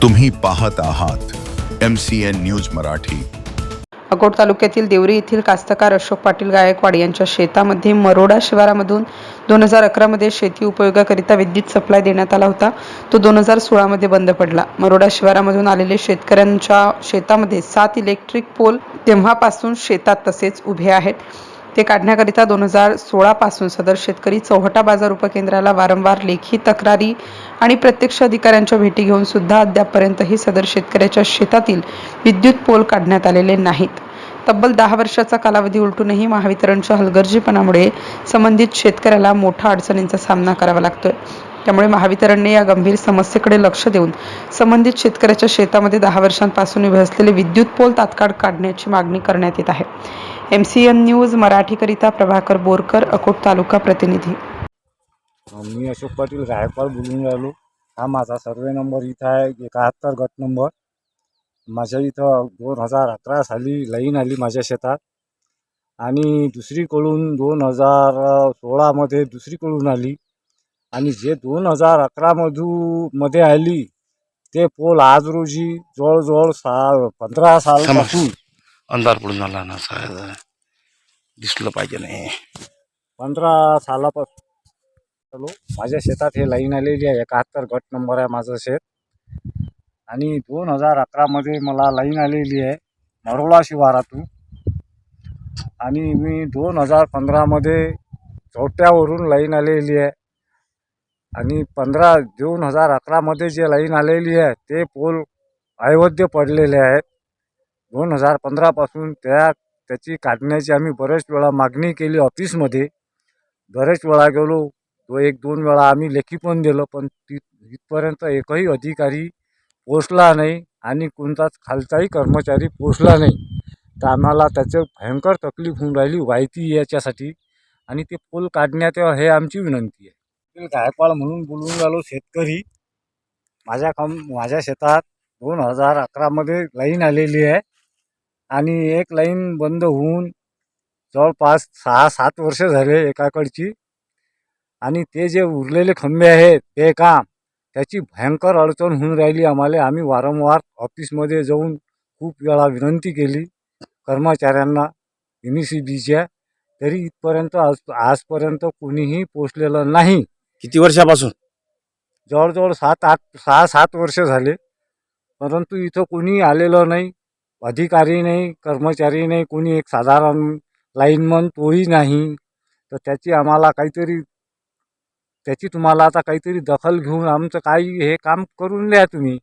तुम्ही पाहत आहात MCN न्यूज मराठी। अकोट तालुक्यातील देवरी येथील कास्तकार अशोक पाटील गायकवाड यांच्या शेतामध्ये मरोडा शिवारामधून 2011 मध्ये शेती उपयोगाकरिता विद्युत सप्लाय देण्यात आला होता। तो 2016 मध्ये बंद पडला। मरोडा शिवारामधून आलेले शेतकऱ्यांच्या शेतामध्ये 7 इलेक्ट्रिक पोल तेव्हापासून शेतात तसेच उभे आहेत। ते काढण्याकरिता 2016 पासून सदर शेतकरी चौहटा बाजार उपकेंद्राला वारंवार लेखी तक्रारी आणि प्रत्यक्ष अधिकाऱ्यांच्या भेटी घेऊन सुद्धा अद्यापपर्यंतही सदर शेतकऱ्याच्या शेतातील विद्युत पोल काढण्यात आलेले नाहीत। तब्बल 10 वर्षाचा कालावधी उलटूनही महावितरणच्या हलगर्जीपणामुळे संबंधित शेतकऱ्याला मोठ्या अडचणींचा सामना करावा लागतोय। त्यामुळे महावितरणने या गंभीर समस्येकडे लक्ष देऊन संबंधित शेतकऱ्याच्या शेतामध्ये 10 वर्षांपासून उभे असलेले विद्युत पोल तात्काळ काढण्याची मागणी करण्यात येत आहे। MCN न्यूज मराठीकरिता प्रभाकर बोरकर, अकोट तालुका प्रतिनिधी। मी अशोक पाटील गायकवाड बोलून राहिलो। हा माझा सर्वे नंबर इथं आहे 71 गट नंबर। माझ्या इथं 2011 साली लाईन आली माझ्या शेतात आणि दुसरीकडून 2016 मध्ये दुसरीकडून आली आणि जे 2011 मध्ये आली ते पोल आज रोजी जवळजवळ 15 सालापासून अंधार पडून आला ना, साहेब दिसलं पाहिजे नाही। 15 सालापासून माझ्या शेतात हे लाईन आलेली आहे। 71 गट नंबर आहे माझं शेत आणि 2011 मध्ये मला लाईन आलेली आहे मरोडा शिवारातून आणि मी 2015 मध्ये चौट्यावरून लाईन आलेली आहे आणि 2011 मध्ये जे लाईन आलेली आहे ते पोल अवैध पडलेले आहेत। 2015 पासून त्याची काढण्याची आम्ही बरेच वेळा मागणी केली ऑफिसमध्ये, बरेच वेळा गेलो, 1-2 वेळा आम्ही लेखी पण दिलं, पण इथपर्यंत एकही अधिकारी पोचला नाही आणि कोणताच खालचाही कर्मचारी पोचला नाही। तर आम्हाला त्याचं भयंकर तकलीफ होऊन राहिली माहिती याच्यासाठी आणि ते पोल काढण्यात यावं हे आमची विनंती आहे। गायकवाड म्हणून बोलून राहिलो शेतकरी। माझ्या शेतात 2011 मध्ये लाईन आलेली आहे आणि एक लाईन बंद होऊन जवळपास 6-7 वर्ष झाले एकाकडची आणि ते जे उरलेले खंबे आहेत बेकाम, त्याची भयंकर अडचण होऊन राहिली आम्हाला। आम्ही वारंवार ऑफिसमध्ये जाऊन खूप वेळा विनंती केली कर्मचाऱ्यांना MCBच्या, तरी इथपर्यंत आजपर्यंत कोणीही पोचलेलं नाही। किती वर्षापासून? जवळजवळ 6-7 वर्ष झाले, परंतु इथं कोणी आलेलं नाही, अधिकारी नाही, कर्मचारी नाही, कोणी एक साधारण लाईनमन तोही नाही। तर त्याची तुम्हाला आता काहीतरी दखल घेऊन आमचं काही हे काम करून द्या तुम्ही।